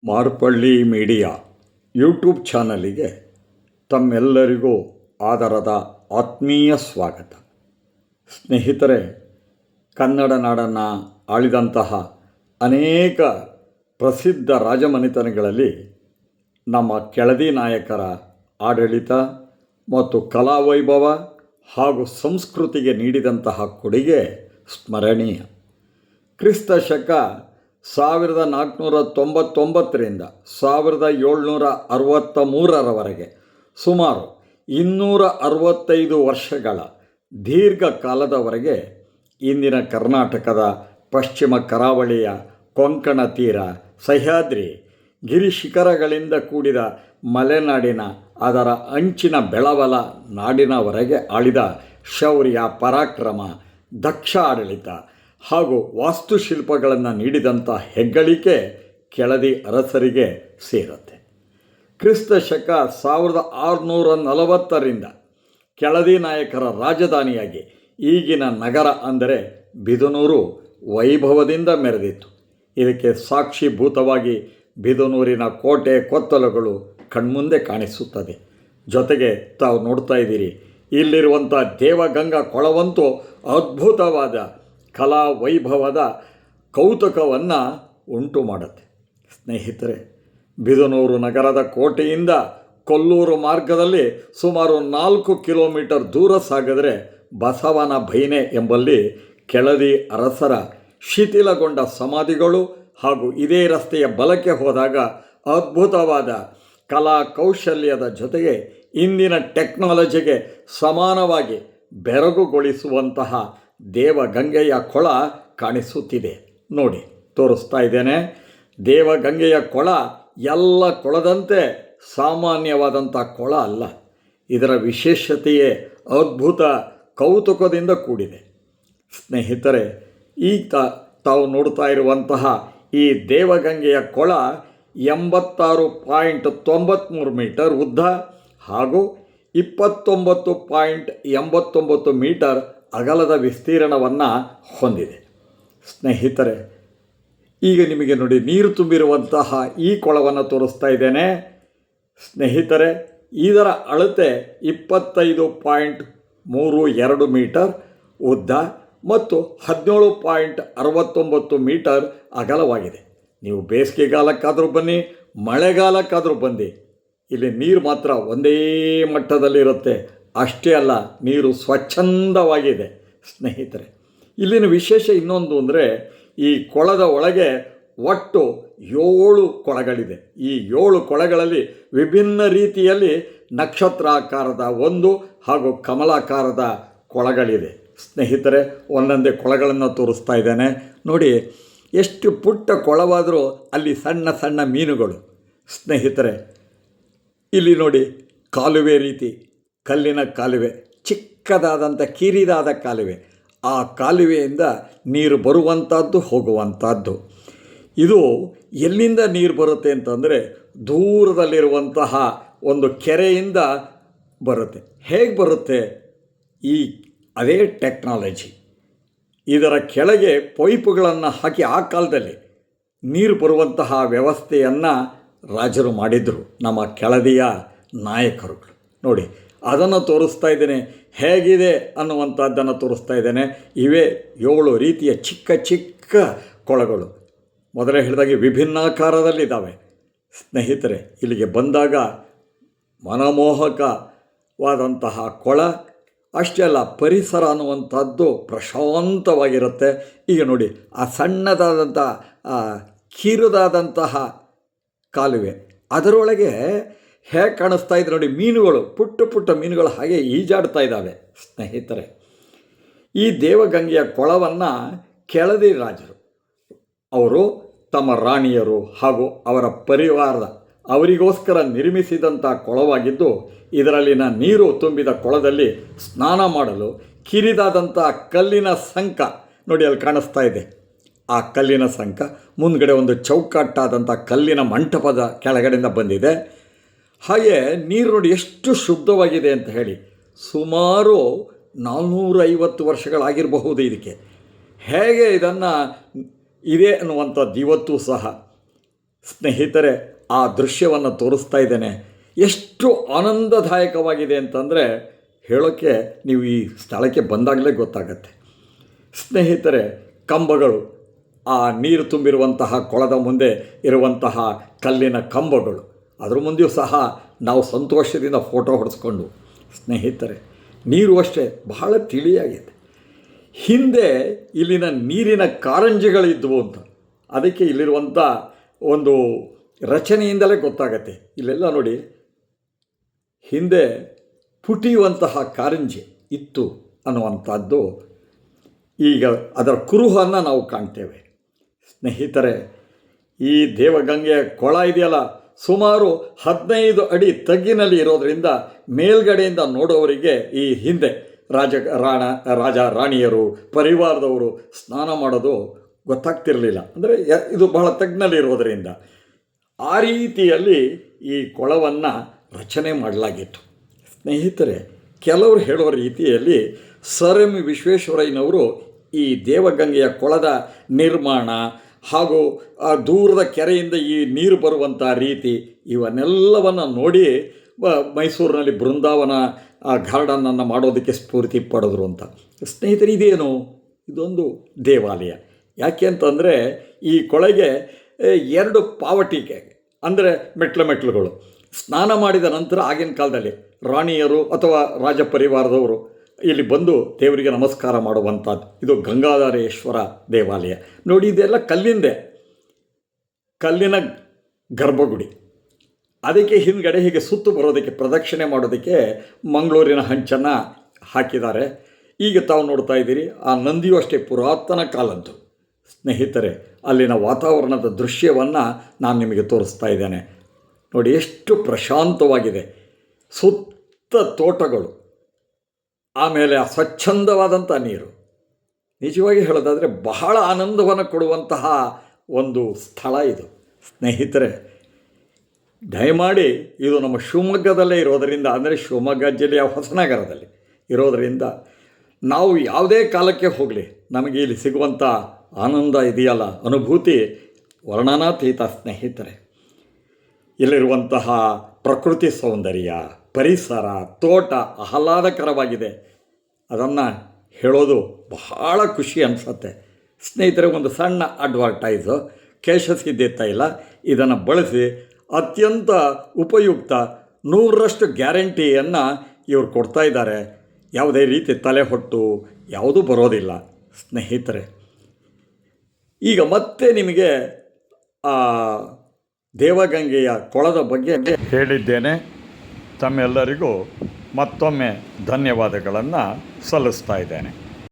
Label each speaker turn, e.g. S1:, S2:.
S1: Marpalli media YouTube ಚಾನಲಿಗೆ ತಮ್ಮೆಲ್ಲರಿಗೂ ಆದರದ ಆತ್ಮೀಯ ಸ್ವಾಗತ. ಸ್ನೇಹಿತರೆ, ಕನ್ನಡ ನಾಡನ್ನು ಆಳಿದಂತಹ ಅನೇಕ ಪ್ರಸಿದ್ಧ ರಾಜಮನೆತನಗಳಲ್ಲಿ ನಮ್ಮ ಕೆಳದಿ ನಾಯಕರ ಆಡಳಿತ ಮತ್ತು ಕಲಾವೈಭವ ಹಾಗೂ ಸಂಸ್ಕೃತಿಗೆ ನೀಡಿದಂತಹ ಕೊಡುಗೆ ಸ್ಮರಣೀಯ. ಕ್ರಿಸ್ತ ಶಕ 1499ರಿಂದ 1763ರವರೆಗೆ ಸುಮಾರು 265 ವರ್ಷಗಳ ದೀರ್ಘಕಾಲದವರೆಗೆ ಇಂದಿನ ಕರ್ನಾಟಕದ ಪಶ್ಚಿಮ ಕರಾವಳಿಯ ಕೊಂಕಣ ತೀರ, ಸಹ್ಯಾದ್ರಿ ಗಿರಿಶಿಖರಗಳಿಂದ ಕೂಡಿದ ಮಲೆನಾಡಿನ ಅದರ ಅಂಚಿನ ಬೆಳವಲ ನಾಡಿನವರೆಗೆ ಆಳಿದ ಶೌರ್ಯ, ಪರಾಕ್ರಮ, ದಕ್ಷ ಆಡಳಿತ ಹಾಗೂ ವಾಸ್ತುಶಿಲ್ಪಗಳನ್ನು ನೀಡಿದಂಥ ಹೆಗ್ಗಳಿಕೆ ಕೆಳದಿ ಅರಸರಿಗೆ ಸೇರುತ್ತೆ. ಕ್ರಿಸ್ತ ಶಕ 1640ರಿಂದ ಕೆಳದಿ ನಾಯಕರ ರಾಜಧಾನಿಯಾಗಿ ಈಗಿನ ನಗರ ಅಂದರೆ ಬಿದನೂರು ವೈಭವದಿಂದ ಮೆರೆದಿತ್ತು. ಇದಕ್ಕೆ ಸಾಕ್ಷೀಭೂತವಾಗಿ ಬಿದನೂರಿನ ಕೋಟೆ ಕೊತ್ತಲುಗಳು ಕಣ್ಮುಂದೆ ಕಾಣಿಸುತ್ತದೆ. ಜೊತೆಗೆ ತಾವು ನೋಡ್ತಾ ಇದ್ದೀರಿ, ಇಲ್ಲಿರುವಂಥ ದೇವಗಂಗಾ ಕೊಳವಂತೂ ಅದ್ಭುತವಾದ ಕಲಾ ವೈಭವದ ಕೌತುಕವನ್ನು ಉಂಟು ಮಾಡುತ್ತೆ. ಸ್ನೇಹಿತರೆ, ಬಿದನೂರು ನಗರದ ಕೋಟೆಯಿಂದ ಕೊಲ್ಲೂರು ಮಾರ್ಗದಲ್ಲಿ ಸುಮಾರು 4 ಕಿಲೋಮೀಟರ್ ದೂರ ಸಾಗಿದರೆ ಬಸವನ ಬೈನೆ ಎಂಬಲ್ಲಿ ಕೆಳದಿ ಅರಸರ ಶಿಥಿಲಗೊಂಡ ಸಮಾಧಿಗಳು ಹಾಗೂ ಇದೇ ರಸ್ತೆಯ ಬಲಕ್ಕೆ ಹೋದಾಗ ಅದ್ಭುತವಾದ ಕಲಾ ಕೌಶಲ್ಯದ ಜೊತೆಗೆ ಇಂದಿನ ಟೆಕ್ನಾಲಜಿಗೆ ಸಮಾನವಾಗಿ ಬೆರಗುಗೊಳಿಸುವಂತಹ ದೇವಗಂಗೆಯ ಕೊಳ ಕಾಣಿಸುತ್ತಿದೆ. ನೋಡಿ, ತೋರಿಸ್ತಾ ಇದ್ದೇನೆ. ದೇವಗಂಗೆಯ ಕೊಳ ಎಲ್ಲ ಕೊಳದಂತೆ ಸಾಮಾನ್ಯವಾದಂಥ ಕೊಳ ಅಲ್ಲ. ಇದರ ವಿಶೇಷತೆಯೇ ಅದ್ಭುತ ಕೌತುಕದಿಂದ ಕೂಡಿದೆ. ಸ್ನೇಹಿತರೆ, ಈಗ ತಾವು ನೋಡ್ತಾ ಇರುವಂತಹ ಈ ದೇವಗಂಗೆಯ ಕೊಳ 86.93 ಮೀಟರ್ ಉದ್ದ ಹಾಗೂ 29.89 ಮೀಟರ್ ಅಗಲದ ವಿಸ್ತೀರ್ಣವನ್ನು ಹೊಂದಿದೆ. ಸ್ನೇಹಿತರೆ, ಈಗ ನಿಮಗೆ ನೋಡಿ, ನೀರು ತುಂಬಿರುವಂತಹ ಈ ಕೊಳವನ್ನು ತೋರಿಸ್ತಾ ಇದ್ದೇನೆ. ಸ್ನೇಹಿತರೆ, ಇದರ ಅಳತೆ 25.32 ಮೀಟರ್ ಉದ್ದ ಮತ್ತು 17.69 ಮೀಟರ್ ಅಗಲವಾಗಿದೆ. ನೀವು ಬೇಸಿಗೆಗಾಲಕ್ಕಾದರೂ ಬನ್ನಿ, ಮಳೆಗಾಲಕ್ಕಾದರೂ ಬಂದು, ಇಲ್ಲಿ ನೀರು ಮಾತ್ರ ಒಂದೇ ಮಟ್ಟದಲ್ಲಿರುತ್ತೆ. ಅಷ್ಟೇ ಅಲ್ಲ, ನೀರು ಸ್ವಚ್ಛಂದವಾಗಿದೆ. ಸ್ನೇಹಿತರೆ, ಇಲ್ಲಿನ ವಿಶೇಷ ಇನ್ನೊಂದು ಅಂದರೆ, ಈ ಕೊಳದ ಒಳಗೆ ಒಟ್ಟು 7 ಕೊಳಗಳಿದೆ. ಈ 7 ಕೊಳಗಳಲ್ಲಿ ವಿಭಿನ್ನ ರೀತಿಯಲ್ಲಿ ನಕ್ಷತ್ರಾಕಾರದ ಒಂದು ಹಾಗೂ ಕಮಲಾಕಾರದ ಕೊಳಗಳಿದೆ. ಸ್ನೇಹಿತರೆ, ಒಂದೊಂದೇ ಕೊಳಗಳನ್ನು ತೋರಿಸ್ತಾ ಇದ್ದೇನೆ. ನೋಡಿ, ಎಷ್ಟು ಪುಟ್ಟ ಕೊಳವಾದರೂ ಅಲ್ಲಿ ಸಣ್ಣ ಸಣ್ಣ ಮೀನುಗಳು. ಸ್ನೇಹಿತರೆ, ಇಲ್ಲಿ ನೋಡಿ, ಕಾಲುವೆ ರೀತಿ, ಕಲ್ಲಿನ ಕಾಲುವೆ, ಚಿಕ್ಕದಾದಂಥ ಕಿರಿದಾದ ಕಾಲುವೆ. ಆ ಕಾಲುವೆಯಿಂದ ನೀರು ಬರುವಂಥದ್ದು, ಹೋಗುವಂಥದ್ದು. ಇದು ಎಲ್ಲಿಂದ ನೀರು ಬರುತ್ತೆ ಅಂತಂದರೆ, ದೂರದಲ್ಲಿರುವಂತಹ ಒಂದು ಕೆರೆಯಿಂದ ಬರುತ್ತೆ. ಹೇಗೆ ಬರುತ್ತೆ? ಅದೇ ಟೆಕ್ನಾಲಜಿ. ಇದರ ಕೆಳಗೆ ಪೈಪುಗಳನ್ನು ಹಾಕಿ ಆ ಕಾಲದಲ್ಲಿ ನೀರು ಬರುವಂತಹ ವ್ಯವಸ್ಥೆಯನ್ನು ರಾಜರು ಮಾಡಿದರು, ನಮ್ಮ ಕೆಳದಿಯ ನಾಯಕರುಗಳು. ನೋಡಿ, ಅದನ್ನು ತೋರಿಸ್ತಾ ಇದ್ದೇನೆ. ಹೇಗಿದೆ ಅನ್ನುವಂಥದ್ದನ್ನು ತೋರಿಸ್ತಾ ಇದ್ದೇನೆ. ಇವೇ 7 ರೀತಿಯ ಚಿಕ್ಕ ಚಿಕ್ಕ ಕೊಳಗಳು. ಮೊದಲೇ ಹೇಳಿದಾಗೆ ವಿಭಿನ್ನಾಕಾರದಲ್ಲಿದ್ದಾವೆ. ಸ್ನೇಹಿತರೆ, ಇಲ್ಲಿಗೆ ಬಂದಾಗ ಮನಮೋಹಕವಾದಂತಹ ಕೊಳ. ಅಷ್ಟೇ ಅಲ್ಲ, ಪರಿಸರ ಅನ್ನುವಂಥದ್ದು ಪ್ರಶಾಂತವಾಗಿರುತ್ತೆ. ಈಗ ನೋಡಿ, ಆ ಸಣ್ಣದಾದಂಥ ಕಿರುದಾದಂತಹ ಕಾಲುವೆ, ಅದರೊಳಗೆ ಹೇಗೆ ಕಾಣಿಸ್ತಾ ಇದೆ ನೋಡಿ, ಮೀನುಗಳು, ಪುಟ್ಟ ಪುಟ್ಟ ಮೀನುಗಳು ಹಾಗೆ ಈಜಾಡ್ತಾ ಇದ್ದಾವೆ. ಸ್ನೇಹಿತರೆ, ಈ ದೇವಗಂಗೆಯ ಕೊಳವನ್ನು ಕೆಳದಿ ರಾಜರು ಅವರು ತಮ್ಮ ರಾಣಿಯರು ಹಾಗೂ ಅವರ ಅವರಿಗೋಸ್ಕರ ನಿರ್ಮಿಸಿದಂಥ ಕೊಳವಾಗಿದ್ದು, ಇದರಲ್ಲಿನ ನೀರು ತುಂಬಿದ ಕೊಳದಲ್ಲಿ ಸ್ನಾನ ಮಾಡಲು ಕಿರಿದಾದಂಥ ಕಲ್ಲಿನ ಸಂಕ ನೋಡಿ, ಅಲ್ಲಿ ಕಾಣಿಸ್ತಾ ಇದೆ. ಆ ಕಲ್ಲಿನ ಸಂಕ ಮುಂದ್ಗಡೆ ಒಂದು ಚೌಕಟ್ಟಾದಂಥ ಕಲ್ಲಿನ ಮಂಟಪದ ಕೆಳಗಡೆಯಿಂದ ಬಂದಿದೆ. ಹಾಗೆ ನೀರು ನೋಡಿ ಎಷ್ಟು ಶುದ್ಧವಾಗಿದೆ ಅಂತ ಹೇಳಿ. ಸುಮಾರು 450 ವರ್ಷಗಳಾಗಿರಬಹುದು ಇದಕ್ಕೆ. ಹೇಗೆ ಇದನ್ನು ಇದೆ ಅನ್ನುವಂಥದ್ದು ಇವತ್ತೂ ಸಹ. ಸ್ನೇಹಿತರೆ, ಆ ದೃಶ್ಯವನ್ನು ತೋರಿಸ್ತಾ ಇದ್ದೇನೆ. ಎಷ್ಟು ಆನಂದದಾಯಕವಾಗಿದೆ ಅಂತಂದರೆ ಹೇಳೋಕ್ಕೆ ನೀವು ಈ ಸ್ಥಳಕ್ಕೆ ಬಂದಾಗಲೇ ಗೊತ್ತಾಗತ್ತೆ. ಸ್ನೇಹಿತರೆ, ಕಂಬಗಳು, ಆ ನೀರು ತುಂಬಿರುವಂತಹ ಕೊಳದ ಮುಂದೆ ಇರುವಂತಹ ಕಲ್ಲಿನ ಕಂಬಗಳು, ಅದ್ರ ಮುಂದೆಯೂ ಸಹ ನಾವು ಸಂತೋಷದಿಂದ ಫೋಟೋ ಹೊಡೆಸ್ಕೊಂಡು. ಸ್ನೇಹಿತರೆ, ನೀರು ಅಷ್ಟೇ ಬಹಳ ತಿಳಿಯಾಗಿದೆ. ಹಿಂದೆ ಇಲ್ಲಿನ ನೀರಿನ ಕಾರಂಜಿಗಳಿದ್ವು ಅಂತ, ಅದಕ್ಕೆ ಇಲ್ಲಿರುವಂಥ ಒಂದು ರಚನೆಯಿಂದಲೇ ಗೊತ್ತಾಗತ್ತೆ. ಇಲ್ಲೆಲ್ಲ ನೋಡಿ, ಹಿಂದೆ ಪುಟಿಯುವಂತಹ ಕಾರಂಜಿ ಇತ್ತು ಅನ್ನುವಂಥದ್ದು ಈಗ ಅದರ ಕುರುಹನ್ನು ನಾವು ಕಾಣ್ತೇವೆ. ಸ್ನೇಹಿತರೆ, ಈ ದೇವಗಂಗೆಯ ಕೊಳ ಇದೆಯಲ್ಲ, ಸುಮಾರು 15 ಅಡಿ ತಗ್ಗಿನಲ್ಲಿ ಇರೋದರಿಂದ ಮೇಲ್ಗಡೆಯಿಂದ ನೋಡೋವರಿಗೆ ಈ ಹಿಂದೆ ರಾಜ ರಾಣಿಯರು ಪರಿವಾರದವರು ಸ್ನಾನ ಮಾಡೋದು ಗೊತ್ತಾಗ್ತಿರಲಿಲ್ಲ. ಅಂದರೆ ಇದು ಬಹಳ ತಗ್ಗಿನಲ್ಲಿ ಇರೋದರಿಂದ ಆ ರೀತಿಯಲ್ಲಿ ಈ ಕೊಳವನ್ನು ರಚನೆ ಮಾಡಲಾಗಿತ್ತು. ಸ್ನೇಹಿತರೆ, ಕೆಲವರು ಹೇಳೋ ರೀತಿಯಲ್ಲಿ ಸರ್ ಎಂ ವಿಶ್ವೇಶ್ವರಯ್ಯನವರು ಈ ದೇವಗಂಗೆಯ ಕೊಳದ ನಿರ್ಮಾಣ ಹಾಗೂ ಆ ದೂರದ ಕೆರೆಯಿಂದ ಈ ನೀರು ಬರುವಂಥ ರೀತಿ ಇವನ್ನೆಲ್ಲವನ್ನು ನೋಡಿ ಮೈಸೂರಿನಲ್ಲಿ ಬೃಂದಾವನ ಗಾರ್ಡನನ್ನು ಮಾಡೋದಕ್ಕೆ ಸ್ಫೂರ್ತಿ ಪಡೆದ್ರು ಅಂತ. ಸ್ನೇಹಿತರೆ, ಇದೇನು? ಇದೊಂದು ದೇವಾಲಯ. ಯಾಕೆ ಅಂತಂದರೆ ಈ ಕೊಳೆಗೆ 2 ಪಾವಟಿಕೆ, ಅಂದರೆ ಮೆಟ್ಲುಗಳು. ಸ್ನಾನ ಮಾಡಿದ ನಂತರ ಆಗಿನ ಕಾಲದಲ್ಲಿ ರಾಣಿಯರು ಅಥವಾ ರಾಜ ಪರಿವಾರದವರು ಇಲ್ಲಿ ಬಂದು ದೇವರಿಗೆ ನಮಸ್ಕಾರ ಮಾಡುವಂಥದ್ದು. ಇದು ಗಂಗಾಧರೇಶ್ವರ ದೇವಾಲಯ ನೋಡಿ. ಇದೆಲ್ಲ ಕಲ್ಲಿನ ಗರ್ಭಗುಡಿ. ಅದಕ್ಕೆ ಹಿಂದ್ಗಡೆ ಹೀಗೆ ಸುತ್ತು ಬರೋದಕ್ಕೆ, ಪ್ರದಕ್ಷಿಣೆ ಮಾಡೋದಕ್ಕೆ ಮಂಗಳೂರಿನ ಹಂಚನ್ನು ಹಾಕಿದ್ದಾರೆ. ಈಗ ತಾವು ನೋಡ್ತಾ ಇದ್ದೀರಿ, ಆ ನಂದಿಯೂ ಅಷ್ಟೇ ಪುರಾತನ ಕಾಲದ್ದು. ಸ್ನೇಹಿತರೆ, ಅಲ್ಲಿನ ವಾತಾವರಣದ ದೃಶ್ಯವನ್ನು ನಾನು ನಿಮಗೆ ತೋರಿಸ್ತಾ ಇದ್ದೇನೆ. ನೋಡಿ, ಎಷ್ಟು ಪ್ರಶಾಂತವಾಗಿದೆ. ಸುತ್ತ ತೋಟಗಳು, ಆಮೇಲೆ ಆ ಸ್ವಚ್ಛಂದವಾದಂಥ ನೀರು. ನಿಜವಾಗಿ ಹೇಳೋದಾದರೆ ಬಹಳ ಆನಂದವನ್ನು ಕೊಡುವಂತಹ ಒಂದು ಸ್ಥಳ ಇದು. ಸ್ನೇಹಿತರೆ, ದಯಮಾಡಿ, ಇದು ನಮ್ಮ ಶಿವಮೊಗ್ಗದಲ್ಲೇ ಇರೋದರಿಂದ, ಅಂದರೆ ಶಿವಮೊಗ್ಗ ಜಿಲ್ಲೆಯ ಹೊಸನಗರದಲ್ಲಿ ಇರೋದರಿಂದ ನಾವು ಯಾವುದೇ ಕಾಲಕ್ಕೆ ಹೋಗಲಿ ನಮಗೆ ಇಲ್ಲಿ ಸಿಗುವಂಥ ಆನಂದ ಇದೆಯಲ್ಲ, ಅನುಭೂತಿ ವರ್ಣನಾತೀತ. ಸ್ನೇಹಿತರೆ, ಇಲ್ಲಿರುವಂತಹ ಪ್ರಕೃತಿ ಸೌಂದರ್ಯ, ಪರಿಸರ, ತೋಟ ಆಹ್ಲಾದಕರವಾಗಿದೆ. ಅದನ್ನು ಹೇಳೋದು ಬಹಳ ಖುಷಿ ಅನಿಸುತ್ತೆ. ಸ್ನೇಹಿತರೆ, ಒಂದು ಸಣ್ಣ ಅಡ್ವರ್ಟೈಸು, ಕೇಶಸಿದ್ಧ ತೈಲ, ಇದನ್ನು ಬಳಸಿ ಅತ್ಯಂತ ಉಪಯುಕ್ತ 100ರಷ್ಟು ಗ್ಯಾರಂಟಿಯನ್ನು ಇವರು ಕೊಡ್ತಾ ಇದ್ದಾರೆ. ಯಾವುದೇ ರೀತಿ ತಲೆ ಹೊಟ್ಟು ಯಾವುದೂ ಬರೋದಿಲ್ಲ. ಸ್ನೇಹಿತರೆ, ಈಗ ಮತ್ತೆ ನಿಮಗೆ ದೇವಗಂಗೆಯ ಕೊಳದ ಬಗ್ಗೆ ಹೇಳಿದ್ದೇನೆ. ತಮ್ಮೆಲ್ಲರಿಗೂ ಮತ್ತೊಮ್ಮೆ ಧನ್ಯವಾದಗಳನ್ನು ಸಲ್ಲಿಸ್ತಾ ಇದ್ದೇನೆ.